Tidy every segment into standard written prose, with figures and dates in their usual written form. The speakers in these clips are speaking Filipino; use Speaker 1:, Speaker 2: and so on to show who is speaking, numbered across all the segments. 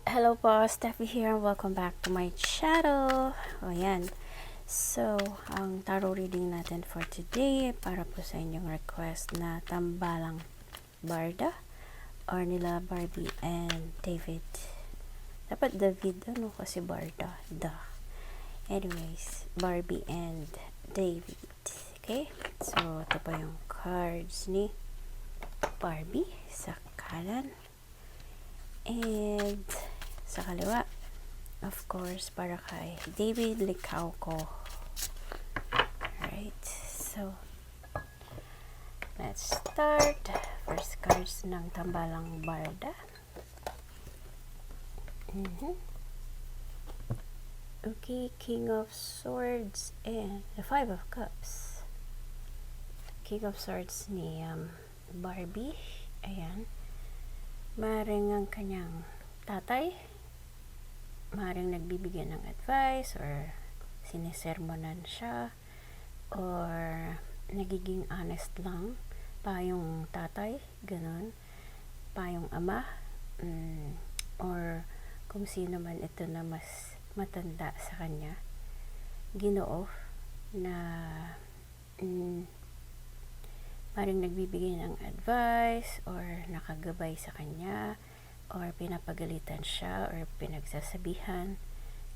Speaker 1: Hello po, Steffi here. Welcome back to my channel. O yan. So, ang tarot reading natin for today para po sa inyong request na tambalang Barda or nila Barbie and David. Dapat David, ano kasi Barda? Anyways, Barbie and David. Okay? So, ito pa yung cards ni Barbie sa kanan. And sa kaliwa, of course, para kay David Licauco. Alright, so let's start. First cards ng tambalang Barda. Okay, King of Swords and the Five of Cups. King of Swords ni Barbie. Ayan. Maring ang kanyang tatay, maring nagbibigay ng advice or sinisermonan siya or nagiging honest lang pa yung tatay, ganun, pa yung ama, or kung sino man ito na mas matanda sa kanya, ginoo na maring nagbibigay ng advice or nakagabay sa kanya or pinapagalitan siya or pinagsasabihan,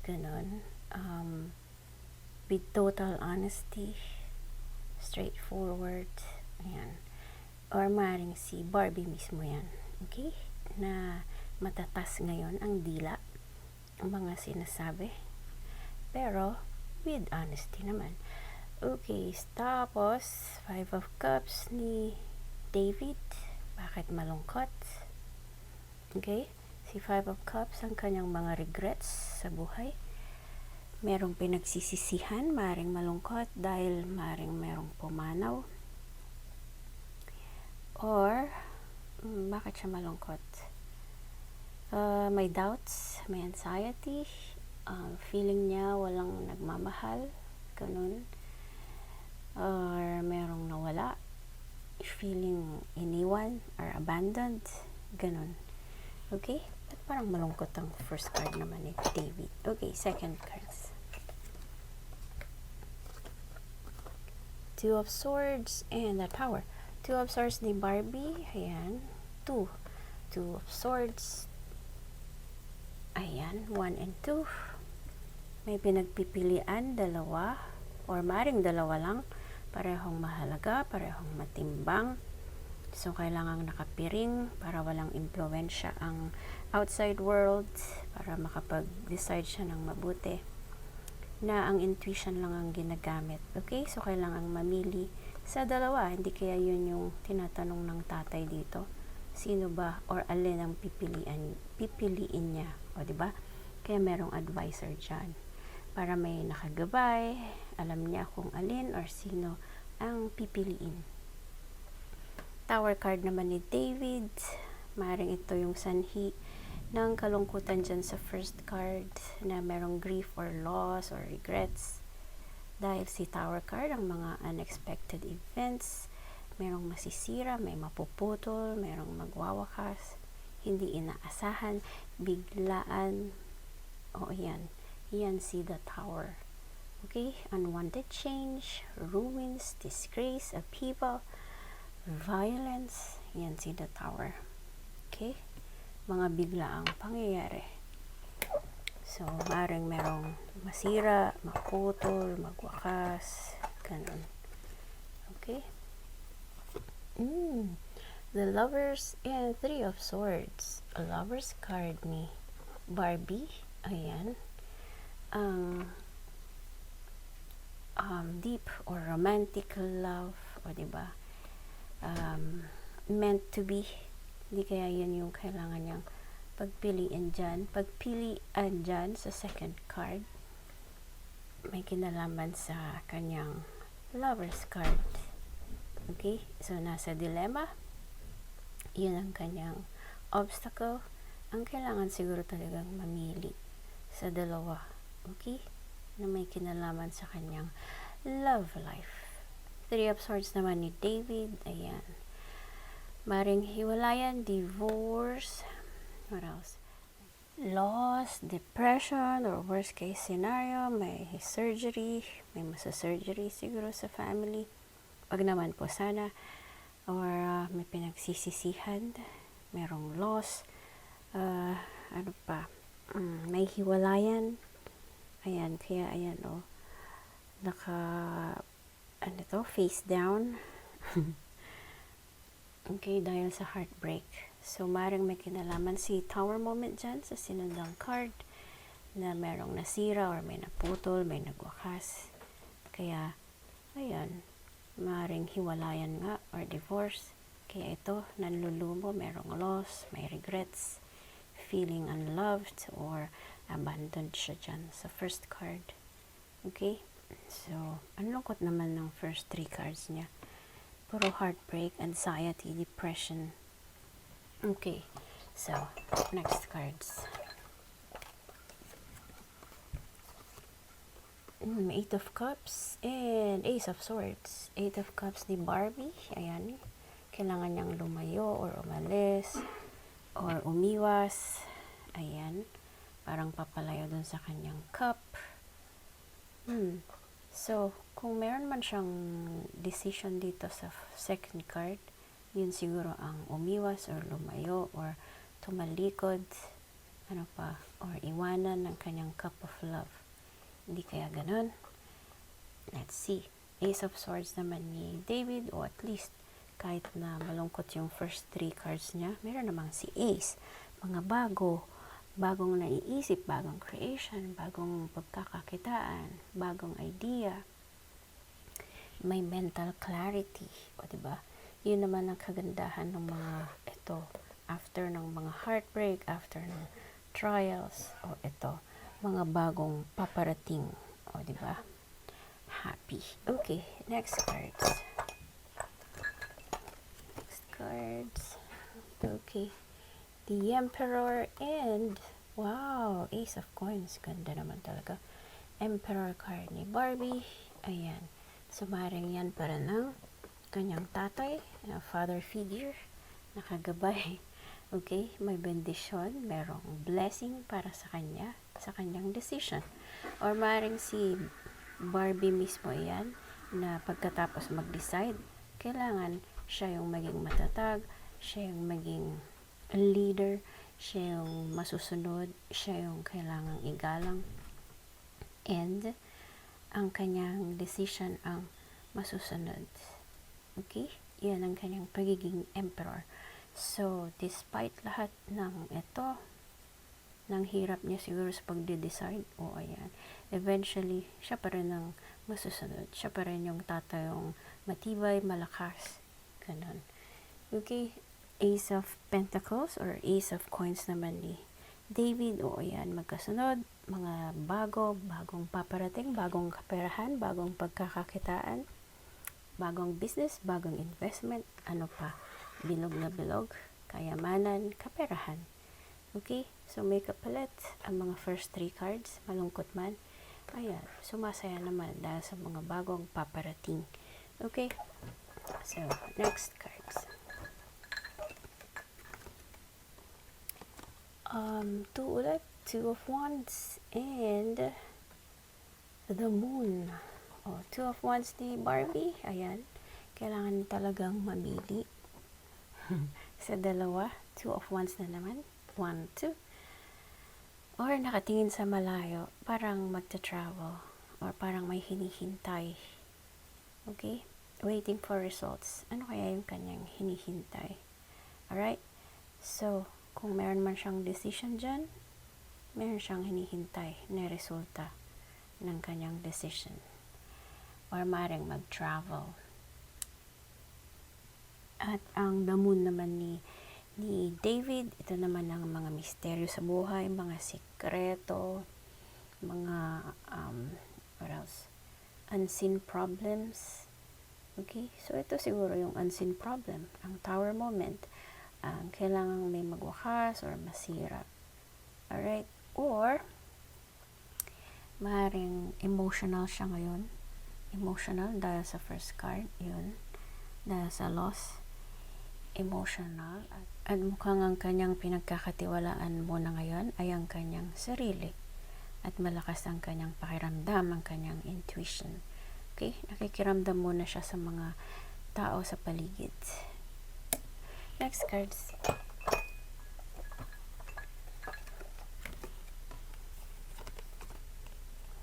Speaker 1: ganun, with total honesty, straightforward, ayan. Or maring si Barbie mismo yan, okay, na matatas ngayon ang dila, ang mga sinasabi, pero with honesty naman. Okay, tapos Five of Cups ni David, bakit malungkot? Okay, si Five of Cups, ang kanyang mga regrets sa buhay. Merong pinagsisisihan, maring malungkot dahil maring merong pumanaw. Or, bakit siya malungkot? May doubts, may anxiety, feeling niya walang nagmamahal, ganun. Or merong nawala, feeling iniwan or abandoned, ganun. Okay? At parang malungkot ang first card naman ni David. Okay, second cards. Two of Swords and the Tower. Two of Swords ni Barbie. Ayan. Two of Swords. Ayan. 1 and 2. May pinagpipilian, dalawa. Or maring dalawa lang. Parehong mahalaga, parehong matimbang. So, kailangang nakapiring para walang impluwensya ang outside world, para makapag-decide siya ng mabuti. Na ang intuition lang ang ginagamit. Okay? So, kailangang mamili sa dalawa. Hindi kaya yun yung tinatanong ng tatay dito. Sino ba or alin ang pipiliin niya. O, diba? Kaya merong advisor dyan. Para may nakagabay, alam niya kung alin or sino ang pipiliin. Tower card naman ni David. Maring ito yung sanhi ng kalungkutan dyan sa first card na merong grief or loss or regrets. Dahil si Tower card, ang mga unexpected events, merong masisira, may mapuputol, merong magwawakas, hindi inaasahan, biglaan. O yan. Yan si the Tower. Okay? Unwanted change, ruins, disgrace, upheaval, violence, yan si the Tower. Okay? Mga biglaang pangyayari. So, maring merong masira, maputol, magwakas, ganun. Okay? The Lovers and Three of Swords. A Lover's card ni Barbie. Ayan. Deep or romantic love. O, diba? Meant to be. Hindi kaya yun yung kailangan niyang pagpilian dyan sa second card. May kinalaman sa kanyang lover's card. Okay? So, nasa dilemma. Yun ang kanyang obstacle. Ang kailangan siguro talagang mamili sa dalawa. Okay? Na may kinalaman sa kanyang love life. Three of Swords naman ni David. Ayan. Maring hiwalayan, divorce, what else? Loss, depression, or worst case scenario, may surgery, may masa-surgery siguro sa family. Wag naman po sana. Or may pinagsisisihan, merong loss, ano pa, may hiwalayan. Ayan, kaya ayan ano to, face down. Okay, dahil sa heartbreak. So, maring may kinalaman si Tower moment dyan sa sinundang card na merong nasira or may naputol, may nagwakas. Kaya, ayan, maring hiwalayan nga or divorce. Kaya ito, nanlulumo, merong loss, may regrets, feeling unloved or abandoned siya dyan sa first card. Okay? So, ang lungkot naman ng first 3 cards niya. Puro heartbreak, anxiety, depression. Okay, so, next cards. Eight of Cups and Ace of Swords. 8 of Cups ni Barbie. Ayan, kailangan niyang lumayo or umalis or umiwas. Ayan, parang papalayo dun sa kanyang cup. So, kung meron man siyang decision dito sa second card, yun siguro ang umiwas or lumayo or tumalikod, or iwanan ng kanyang cup of love. Hindi kaya ganun? Let's see. Ace of Swords naman ni David, o at least kahit na malungkot yung first 3 cards niya, meron namang si Ace. Mga bagong naiisip, bagong creation, bagong pagkakakitaan, bagong idea, may mental clarity, o diba? Yun naman ang kagandahan ng mga ito, after ng mga heartbreak, after ng trials, o ito, mga bagong paparating, o diba? Happy. Okay, next cards. Okay. The Emperor and, wow, Ace of Coins. Ganda naman talaga. Emperor card ni Barbie. Ayan. Sumaring yan para ng kanyang tatay, father figure, nakagabay. Okay, may bendisyon, merong blessing para sa kanya, sa kanyang decision. Or maring si Barbie mismo yan, na pagkatapos mag-decide, kailangan siya yung maging matatag, siya yung maging leader, siya yung masusunod, siya yung kailangang igalang, and ang kanyang decision ang masusunod. Okay? Yan ang kanyang pagiging emperor. So, despite lahat ng ito, ng hirap niya siguro sa pagde-decide, ayan, eventually, siya pa rin ang masusunod. Siya pa rin yung tatayong matibay, malakas, ganun. Okay? Ace of Pentacles or Ace of Coins naman ni David, ayan, magkasunod, mga bagong paparating, bagong kaperahan, bagong pagkakakitaan, bagong business, bagong investment, bilog na bilog, kayamanan, kaperahan. Okay? So, may kapalit ang mga first 3 cards, malungkot man, ayan, sumasaya naman dahil sa mga bagong paparating. Okay? So, next cards. 2 ulit, 2 of Wands, and the Moon. 2 of Wands ni Barbie, ayan, kailangan talagang mamili sa dalawa. 2 of Wands na naman, 1, 2, or nakatingin sa malayo, parang magta-travel, or parang may hinihintay. Okay? Waiting for results. Ano kaya yung kanyang hinihintay? Alright? So, kung meron man siyang decision dyan, meron siyang hinihintay na resulta ng kanyang decision. Or maring mag-travel. At ang the Moon naman ni David, ito naman ang mga misteryo sa buhay, mga sikreto, mga what else? Unseen problems. Okay? So, ito siguro yung unseen problem. Ang Tower moment. Kailangang may magwakas or masira. Alright? Or, maaaring emotional siya ngayon. Emotional dahil sa first card. Yun. Dahil sa loss. emotional at mukhang ang kanyang pinagkakatiwalaan muna ngayon ay ang kanyang sarili at malakas ang kanyang pakiramdam, ang kanyang intuition. Okay? Nakikiramdam muna siya sa mga tao sa paligid. Next cards.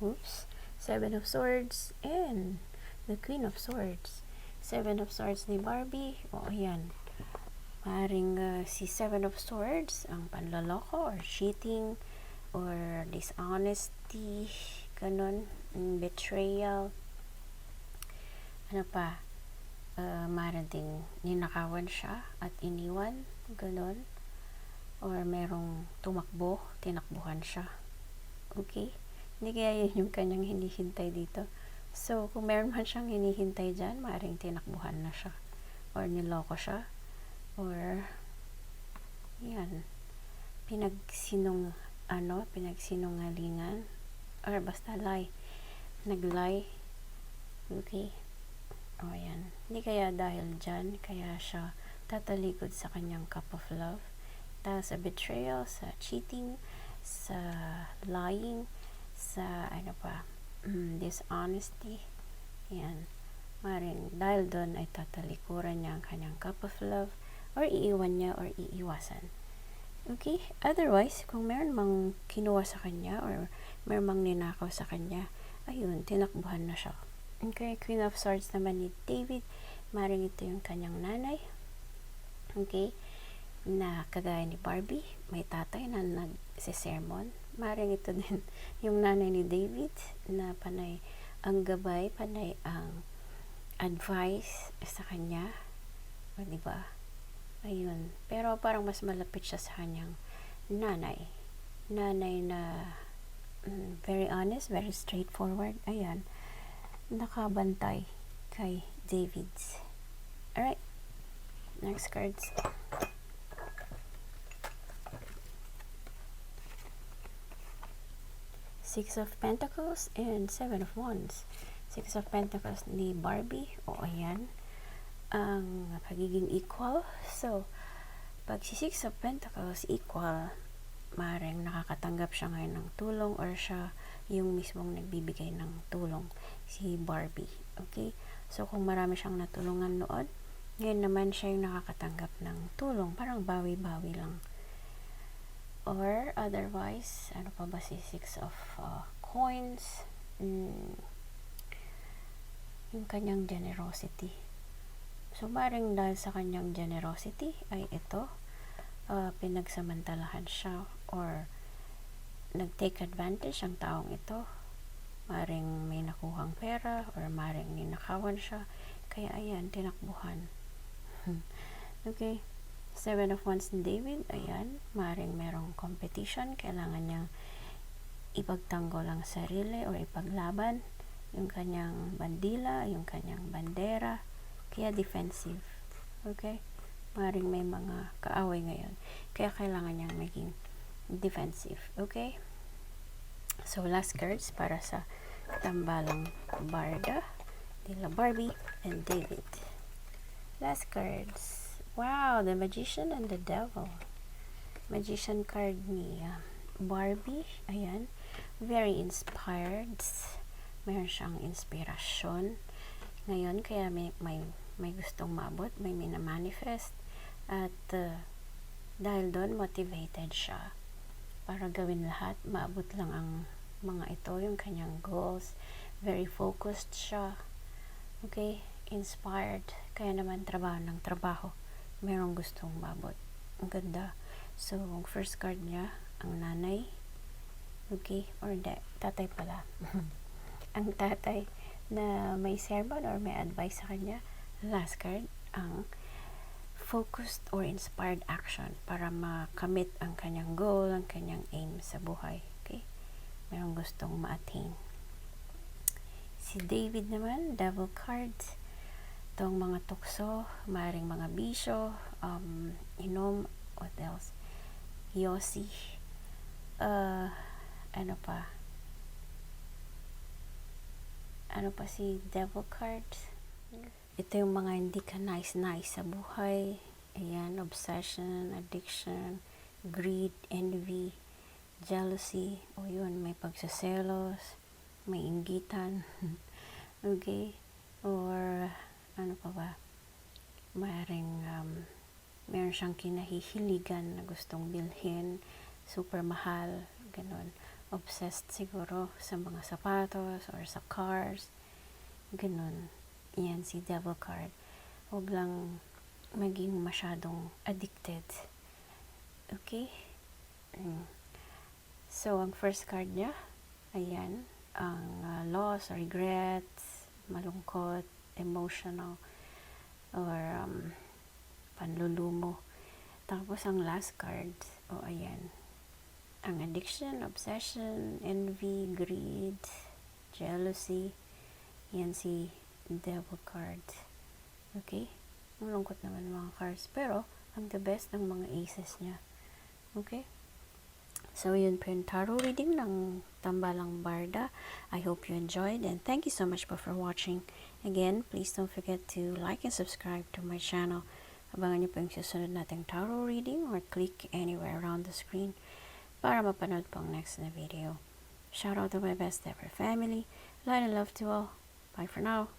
Speaker 1: Oops. Seven of Swords and the Queen of Swords. Seven of Swords ni Barbie. O, ayan. Maring si Seven of Swords ang panloloko or cheating or dishonesty, ganun, betrayal. Ano pa? Maring ding ninakawan siya at iniwan, ganun. Or merong tumakbo, tinakbuhan siya. Okay? Hindi kaya yun yung kanyang hinihintay dito. So, kung meron man siyang hinihintay dyan, maaaring tinakbuhan na siya. Or niloko siya. Or, yan, pinagsinungalingan. Or basta lie. Nag-lie. Okay? O, yan. Hindi kaya dahil dyan, kaya siya tatalikod sa kanyang cup of love. Dahil sa betrayal, sa cheating, sa lying, sa dishonesty. Yan. Maring dahil doon ay tatalikuran niya ang kanyang cup of love or iiwan niya or iiwasan. Okay? Otherwise, kung meron mang kinuha sa kanya or meron mang ninakaw sa kanya, ayun, tinakbuhan na siya. Okay? Queen of Swords naman ni David, maring ito yung kanyang nanay. Okay? Na kagaya ni Barbie, may tatay na nagsisermon. Maring ito din yung nanay ni David na panay ang gabay, panay ang advice sa kanya. O, diba? Ayun. Pero parang mas malapit siya sa kanyang nanay. Nanay na very honest, very straightforward. Ayan. Nakabantay kay David. Alright. Next cards. Six of Pentacles and Seven of Wands. Six of Pentacles ni Barbie. O, ayan. Ang pagiging equal. So, pag si Six of Pentacles equal, maaaring nakakatanggap siya ngayon ng tulong or siya yung mismong nagbibigay ng tulong, si Barbie. Okay? So, kung marami siyang natulungan noon, ngayon naman siya yung nakakatanggap ng tulong. Parang bawi-bawi lang. Or otherwise, ano pa ba si Six of Coins? Yung kanyang generosity. So, maring dahil sa kanyang generosity ay ito, pinagsamantalahan siya or nag-take advantage ang taong ito. Maring may nakuhang pera or maring ninakawan siya. Kaya ayan, tinakbuhan. Okay. Seven of Wands ni David, ayan, maring merong competition, kailangan niyang ipagtanggol ang sarili o ipaglaban yung kanyang bandila, yung kanyang bandera, kaya defensive. Okay? Maring may mga kaaway ngayon, kaya kailangan niyang maging defensive. Okay? So, last cards para sa tambalang Barda, nila Barbie and David. Last cards. Wow, the Magician and the Devil. Magician card ni Barbie. Ayan. Very inspired. Meron siyang inspirasyon. Ngayon, kaya may gustong maabot. May minamanifest. At dahil doon, motivated siya. Para gawin lahat. Maabot lang ang mga ito. Yung kanyang goals. Very focused siya. Okay? Inspired. Kaya naman trabaho ng trabaho. Merong gustong mabot. Ang ganda. So, first card niya, ang nanay. Okay? Or tatay pala. Ang tatay na may sermon or may advice sa kanya. Last card, ang focused or inspired action para makamit ang kanyang goal, ang kanyang aim sa buhay. Okay? Merong gustong ma-attain. Si David naman, devil cards. Itong mga tukso, maaaring mga bisyo, inom, what else? Yossi. Ano pa? Ano pa si devil cards? Ito yung mga hindi ka nice sa buhay. Ayan, obsession, addiction, greed, envy, jealousy, o yun, may pagsaselos, may inggitan, okay? Or, ano pa ba? Maaaring, meron siyang kinahihiligan na gustong bilhin, super mahal, ganun. Obsessed siguro sa mga sapatos or sa cars, ganun. Yan si devil card. Huwag lang maging masyadong addicted. Okay? So, ang first card niya, ayan, ang loss, regrets, malungkot, emotional, or panlulumo. Tapos, ang last card, ayan, ang addiction, obsession, envy, greed, jealousy, yan si devil card. Okay? Malungkot naman mga cards. Pero, ang the best ng mga aces niya. Okay? So, yun po yung tarot reading ng Tambalang Barda. I hope you enjoyed and thank you so much po for watching. Again, please don't forget to like and subscribe to my channel. Abangan niyo po yung susunod nating tarot reading or click anywhere around the screen para mapanood po ang next na video. Shout out to my best ever family. Light and love to all. Bye for now.